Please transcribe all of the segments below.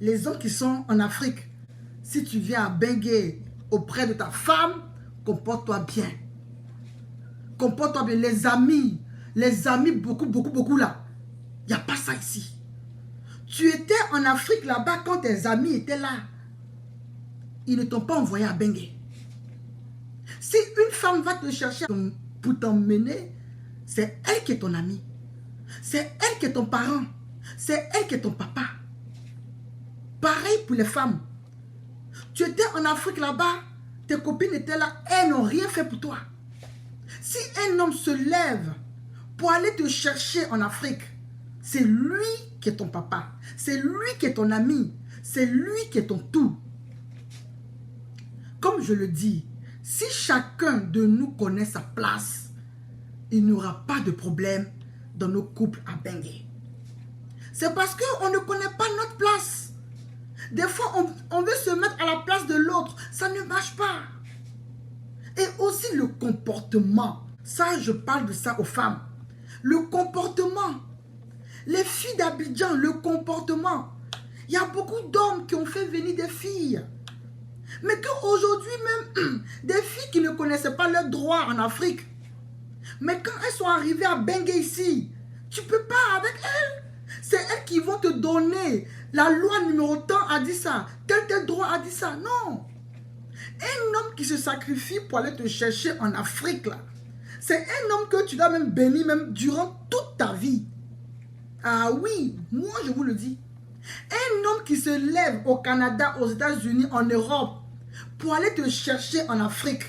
les hommes qui sont en Afrique, si tu viens à Bengué auprès de ta femme, comporte-toi bien. Comporte-toi bien. Les amis, beaucoup là. Il n'y a pas ça ici. Tu étais en Afrique là-bas quand tes amis étaient là. Ils ne t'ont pas envoyé à Bengué. Si une femme va te chercher pour t'emmener, c'est elle qui est ton amie. C'est elle qui est ton parent. C'est elle qui est ton papa. Pareil pour les femmes. Tu étais en Afrique là-bas, tes copines étaient là, elles n'ont rien fait pour toi. Si un homme se lève pour aller te chercher en Afrique, c'est lui qui est ton papa. C'est lui qui est ton ami. C'est lui qui est ton tout. Comme je le dis, si chacun de nous connaît sa place, il n'y aura pas de problème dans nos couples à Bengué. C'est parce qu'on ne connaît pas notre place. Des fois, on veut se mettre à la place de l'autre. Ça ne marche pas. Et aussi le comportement. Ça, je parle de ça aux femmes. Le comportement. Les filles d'Abidjan, le comportement. Il y a beaucoup d'hommes qui ont fait venir des filles. Mais qu'aujourd'hui même, des filles qui ne connaissaient pas leurs droits en Afrique. Mais quand elles sont arrivées à Bengué ici, tu ne peux pas avec elles. C'est elles qui vont te donner. La loi numéro tant a dit ça. Tel droit a dit ça. Non. Un homme qui se sacrifie pour aller te chercher en Afrique, là, c'est un homme que tu dois même bénir même durant toute ta vie. Ah oui, moi je vous le dis. Un homme qui se lève au Canada, aux États-Unis, en Europe, pour aller te chercher en Afrique.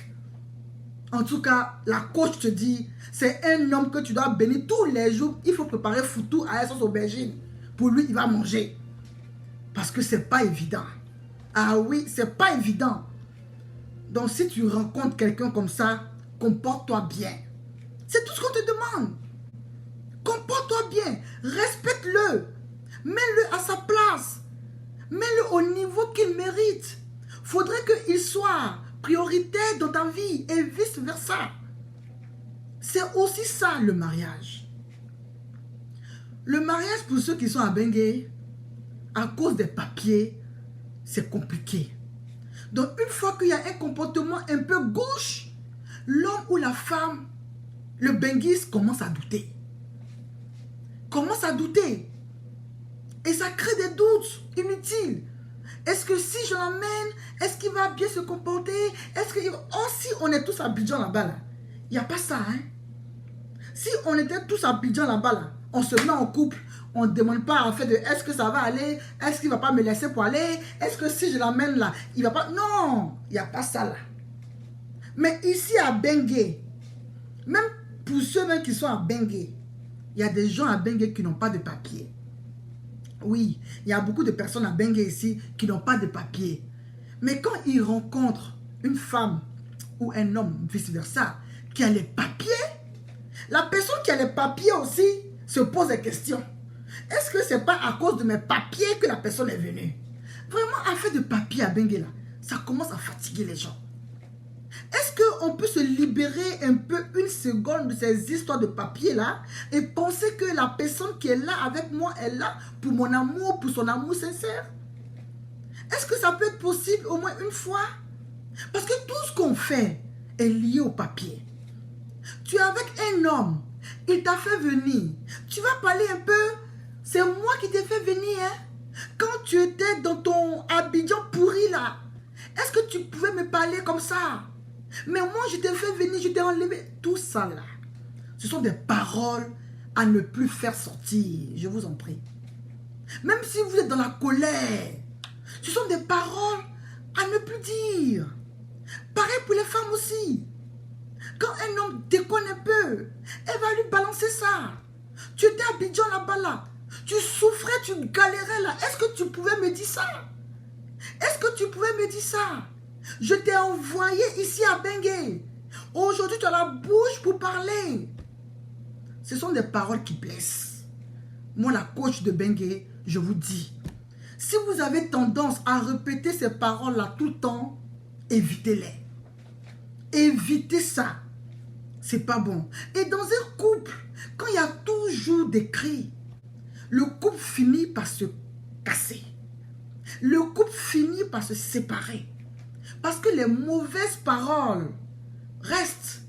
En tout cas, la coach te dit, c'est un homme que tu dois bénir tous les jours. Il faut préparer foutou à la sauce aubergine. Pour lui, il va manger. Parce que c'est pas évident. Ah oui, c'est pas évident. Donc si tu rencontres quelqu'un comme ça, comporte-toi bien. C'est tout ce qu'on te demande. Comporte-toi bien. Respecte-le. Mets-le à sa place. Mets-le au niveau qu'il mérite. Faudrait qu'il soit prioritaire dans ta vie et vice-versa. C'est aussi ça le mariage. Le mariage pour ceux qui sont à Bengué, à cause des papiers, c'est compliqué. Donc une fois qu'il y a un comportement un peu gauche, l'homme ou la femme, le benguiste commence à douter. Commence à douter. Et ça crée des doutes inutiles. Est-ce que si je l'emmène, est-ce qu'il va bien se comporter? Est-ce que... Oh, si on est tous à Abidjan là-bas, là, il n'y a pas ça, hein? Si on était tous à Abidjan là-bas, là, on se met en couple, on ne demande pas en fait de est-ce que ça va aller, est-ce qu'il ne va pas me laisser pour aller, est-ce que si je l'emmène là, il ne va pas... Non, il n'y a pas ça là. Mais ici à Bengué, même pour ceux même qui sont à Bengué, il y a des gens à Bengué qui n'ont pas de papier. Oui, il y a beaucoup de personnes à Bengué ici qui n'ont pas de papier. Mais quand ils rencontrent une femme ou un homme, vice-versa, qui a les papiers, la personne qui a les papiers aussi se pose des questions. Est-ce que c'est pas à cause de mes papiers que la personne est venue? Vraiment, affaire de papier à Bengué là, ça commence à fatiguer les gens. Est-ce qu'on peut se libérer un peu une seconde de ces histoires de papier là et penser que la personne qui est là avec moi est là pour mon amour, pour son amour sincère? Est-ce que ça peut être possible au moins une fois? Parce que tout ce qu'on fait est lié au papier. Tu es avec un homme, il t'a fait venir. Tu vas parler un peu, c'est moi qui t'ai fait venir. Hein? Quand tu étais dans ton Abidjan pourri là, est-ce que tu pouvais me parler comme ça? Mais moi, je t'ai fait venir, je t'ai enlevé. Tout ça là, ce sont des paroles à ne plus faire sortir. Je vous en prie. Même si vous êtes dans la colère, ce sont des paroles à ne plus dire. Pareil pour les femmes aussi. Quand un homme déconne un peu, elle va lui balancer ça. Tu étais à Abidjan là-bas là. Tu souffrais, tu galérais là. Est-ce que tu pouvais me dire ça? Est-ce que tu pouvais me dire ça? Je t'ai envoyé ici à Bengué. Aujourd'hui, tu as la bouche pour parler. Ce sont des paroles qui blessent. Moi, la coach de Bengué, je vous dis, si vous avez tendance à répéter ces paroles-là tout le temps, évitez-les. Évitez ça. C'est pas bon. Et dans un couple, quand il y a toujours des cris, le couple finit par se casser. le couple finit par se séparer. Parce que les mauvaises paroles restent.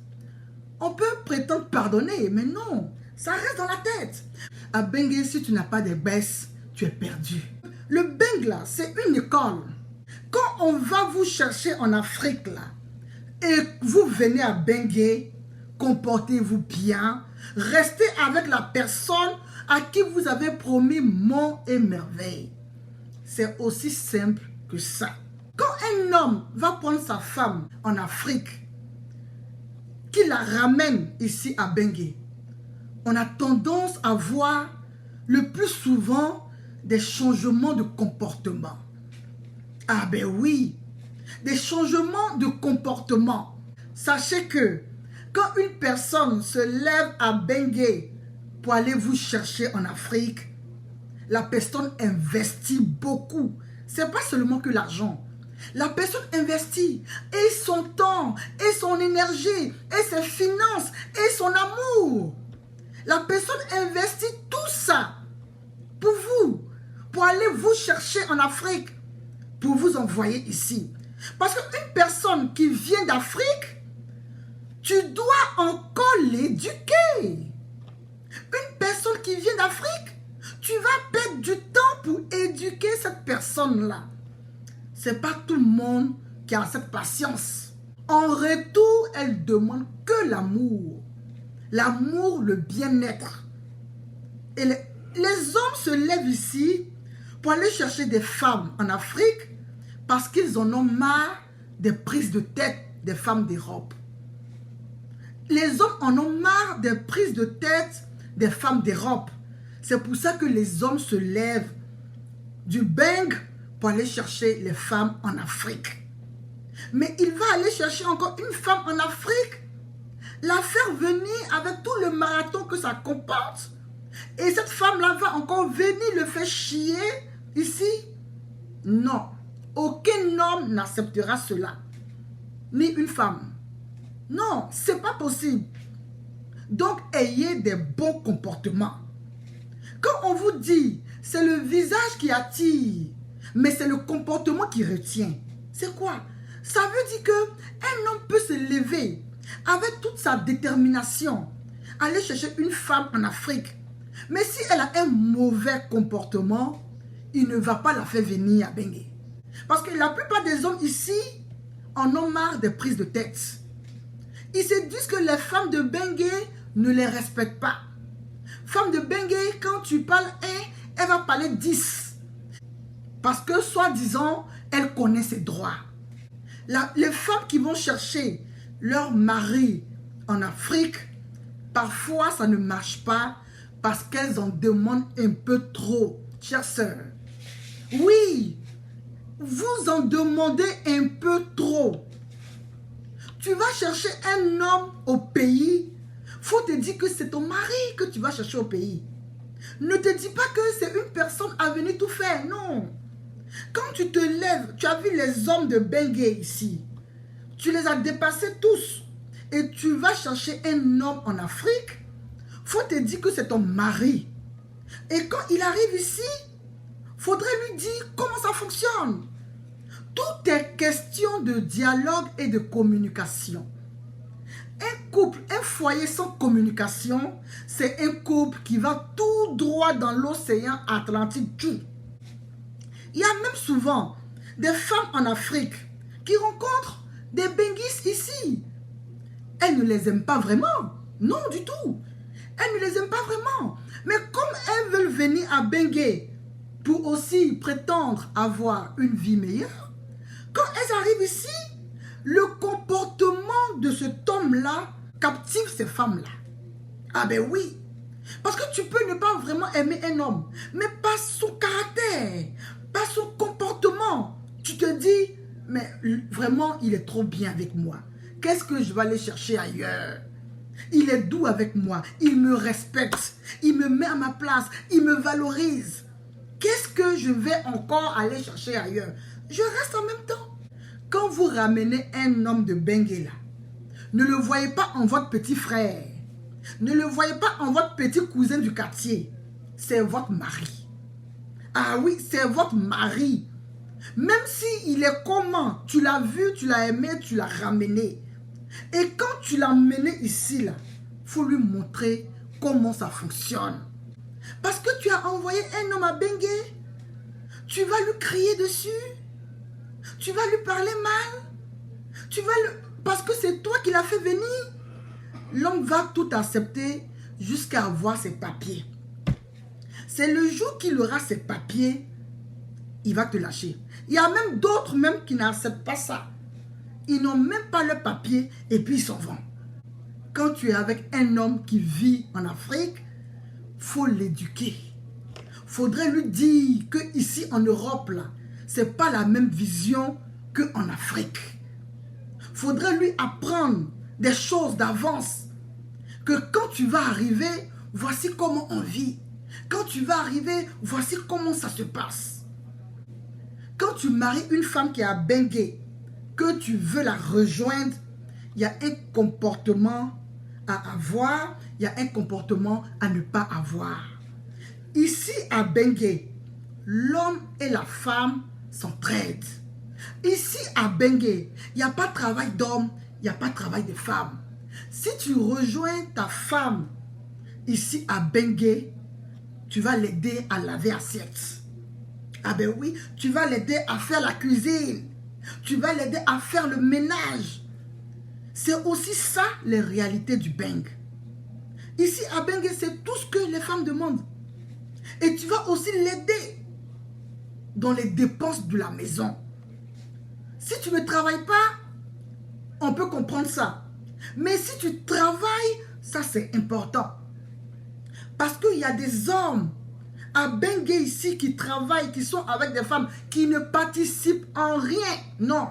On peut prétendre pardonner, mais non, ça reste dans la tête. À Bengue, si tu n'as pas de baisse, tu es perdu. Le Bengue, là, c'est une école. Quand on va vous chercher en Afrique, là, et vous venez à Bengue, comportez-vous bien, restez avec la personne à qui vous avez promis monts et merveilles. C'est aussi simple que ça. Quand un homme va prendre sa femme en Afrique, qu'il la ramène ici à Bengue, on a tendance à voir le plus souvent des changements de comportement. Ah ben oui, des changements de comportement. Sachez que quand une personne se lève à Bengue pour aller vous chercher en Afrique, la personne investit beaucoup. C'est pas seulement que l'argent. La personne investit et son temps, et son énergie, et ses finances, et son amour. La personne investit tout ça pour vous, pour aller vous chercher en Afrique, pour vous envoyer ici. Parce qu'une personne qui vient d'Afrique, tu dois encore l'éduquer. Une personne qui vient d'Afrique, tu vas perdre du temps pour éduquer cette personne-là. C'est pas tout le monde qui a cette patience. En retour, elle demande que l'amour. L'amour, le bien-être. Et les hommes se lèvent ici pour aller chercher des femmes en Afrique parce qu'ils en ont marre des prises de tête des femmes d'Europe. Les hommes en ont marre des prises de tête des femmes d'Europe. C'est pour ça que les hommes se lèvent du Bengue pour aller chercher les femmes en Afrique. Mais il va aller chercher encore une femme en Afrique, la faire venir avec tout le marathon que ça comporte. Et cette femme-là va encore venir le faire chier ici. Non, aucun homme n'acceptera cela. Ni une femme. Non, c'est pas possible. Donc, ayez des bons comportements. Quand on vous dit, c'est le visage qui attire, mais c'est le comportement qui retient. C'est quoi? Ça veut dire qu'un homme peut se lever avec toute sa détermination, aller chercher une femme en Afrique. Mais si elle a un mauvais comportement, il ne va pas la faire venir à Bengue. Parce que la plupart des hommes ici en ont marre des prises de tête. Ils se disent que les femmes de Bengue ne les respectent pas. Femme de Bengue, quand tu parles 1, elle va parler 10. Parce que, soi-disant, elle connaît ses droits. Les femmes qui vont chercher leur mari en Afrique, parfois ça ne marche pas parce qu'elles en demandent un peu trop, chère sœur. Oui, vous en demandez un peu trop. Tu vas chercher un homme au pays, faut te dire que c'est ton mari que tu vas chercher au pays. Ne te dis pas que c'est une personne à venir tout faire, non. Quand tu te lèves, tu as vu les hommes de Bengue ici. Tu les as dépassés tous. Et tu vas chercher un homme en Afrique. Faut te dire que c'est ton mari. Et quand il arrive ici, faudrait lui dire comment ça fonctionne. Tout est question de dialogue et de communication. Un couple, un foyer sans communication, c'est un couple qui va tout droit dans l'océan Atlantique. Il y a même souvent des femmes en Afrique qui rencontrent des benguistes ici. Elles ne les aiment pas vraiment. Non, du tout. Elles ne les aiment pas vraiment. Mais comme elles veulent venir à Bengue pour aussi prétendre avoir une vie meilleure, quand elles arrivent ici, le comportement de cet homme-là captive ces femmes-là. Ah ben oui. Parce que tu peux ne pas vraiment aimer un homme, mais pas son caractère, pas son comportement. Tu te dis, mais vraiment, il est trop bien avec moi. Qu'est-ce que je vais aller chercher ailleurs? Il est doux avec moi, il me respecte, il me met à ma place, il me valorise. Qu'est-ce que je vais encore aller chercher ailleurs? Je reste en même temps. Quand vous ramenez un homme de Bengue là, ne le voyez pas en votre petit frère. Ne le voyez pas en votre petit cousin du quartier. C'est votre mari. Ah oui, c'est votre mari. Même s'il est comment, tu l'as vu, tu l'as aimé, tu l'as ramené. Et quand tu l'as mené ici, là, faut lui montrer comment ça fonctionne. Parce que tu as envoyé un homme à Bengué, tu vas lui crier dessus, tu vas lui parler mal, parce que c'est toi qui l'as fait venir. L'homme va tout accepter jusqu'à avoir ses papiers. C'est le jour qu'il aura ses papiers, il va te lâcher. Il y a même d'autres même qui n'acceptent pas ça. Ils n'ont même pas le papier et puis ils s'en vont. Quand tu es avec un homme qui vit en Afrique, faut l'éduquer. Faudrait lui dire que ici en Europe là, c'est pas la même vision qu'en Afrique. Faudrait lui apprendre des choses d'avance. Que quand tu vas arriver, voici comment on vit. Quand tu vas arriver, voici comment ça se passe. Quand tu maries une femme qui est à Bengué, que tu veux la rejoindre, il y a un comportement à avoir, il y a un comportement à ne pas avoir. Ici à Bengué, l'homme et la femme s'entraident. Ici à Bengué, il n'y a pas de travail d'homme, il n'y a pas de travail de femme. Si tu rejoins ta femme ici à Bengué, tu vas l'aider à laver assiette. Ah ben oui, tu vas l'aider à faire la cuisine. Tu vas l'aider à faire le ménage. C'est aussi ça les réalités du Beng. Ici à Bengué, c'est tout ce que les femmes demandent. Et tu vas aussi l'aider dans les dépenses de la maison. Si tu ne travailles pas, on peut comprendre ça. Mais si tu travailles, ça c'est important. Parce qu'il y a des hommes à Bengué ici qui travaillent, qui sont avec des femmes, qui ne participent en rien. Non,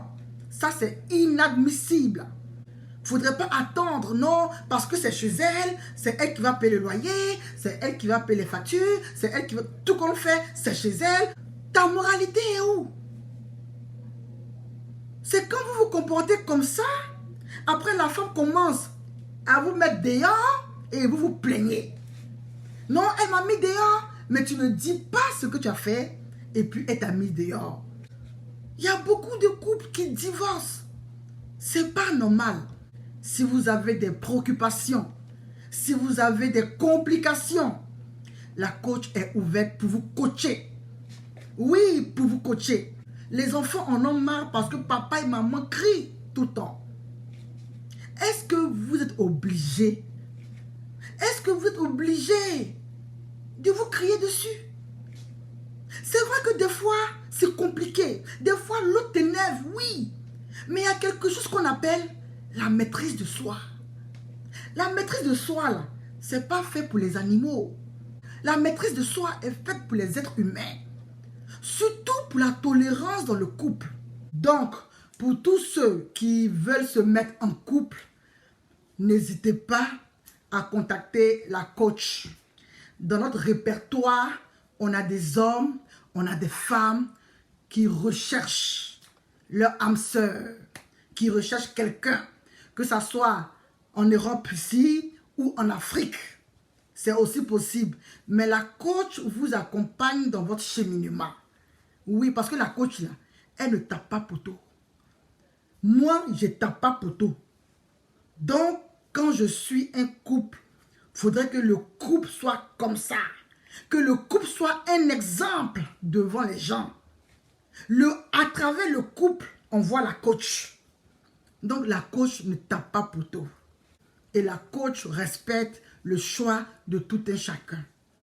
ça c'est inadmissible. Il ne faudrait pas attendre, non, parce que c'est chez elle, c'est elle qui va payer le loyer, c'est elle qui va payer les factures, c'est elle qui va... Tout qu'on fait, c'est chez elle. Ta moralité est où? C'est quand vous vous comportez comme ça, après la femme commence à vous mettre dehors et vous vous plaignez. Non, elle m'a mis dehors, mais tu ne dis pas ce que tu as fait et puis elle t'a mis dehors. Il y a beaucoup de couples qui divorcent. C'est pas normal. Si vous avez des préoccupations, si vous avez des complications, la coach est ouverte pour vous coacher. Oui, pour vous coacher. Les enfants en ont marre parce que papa et maman crient tout le temps. Est-ce que vous êtes obligé? Est-ce que vous êtes obligé de vous crier dessus? C'est vrai que des fois, c'est compliqué. Des fois, l'autre t'énerve, oui. Mais il y a quelque chose qu'on appelle la maîtrise de soi. La maîtrise de soi, là, c'est pas fait pour les animaux. La maîtrise de soi est faite pour les êtres humains. Surtout pour la tolérance dans le couple. Donc, pour tous ceux qui veulent se mettre en couple, n'hésitez pas à contacter la coach. Dans notre répertoire, on a des hommes, on a des femmes qui recherchent leur âme sœur, qui recherchent quelqu'un, que ce soit en Europe ici ou en Afrique. C'est aussi possible. Mais la coach vous accompagne dans votre cheminement. Oui, parce que la coach, là, elle ne tape pas poteau. Moi, je ne tape pas poteau. Donc, quand je suis un couple, il faudrait que le couple soit comme ça. Que le couple soit un exemple devant les gens. À travers le couple, on voit la coach. Donc, la coach ne tape pas poteau. Et la coach respecte le choix de tout un chacun.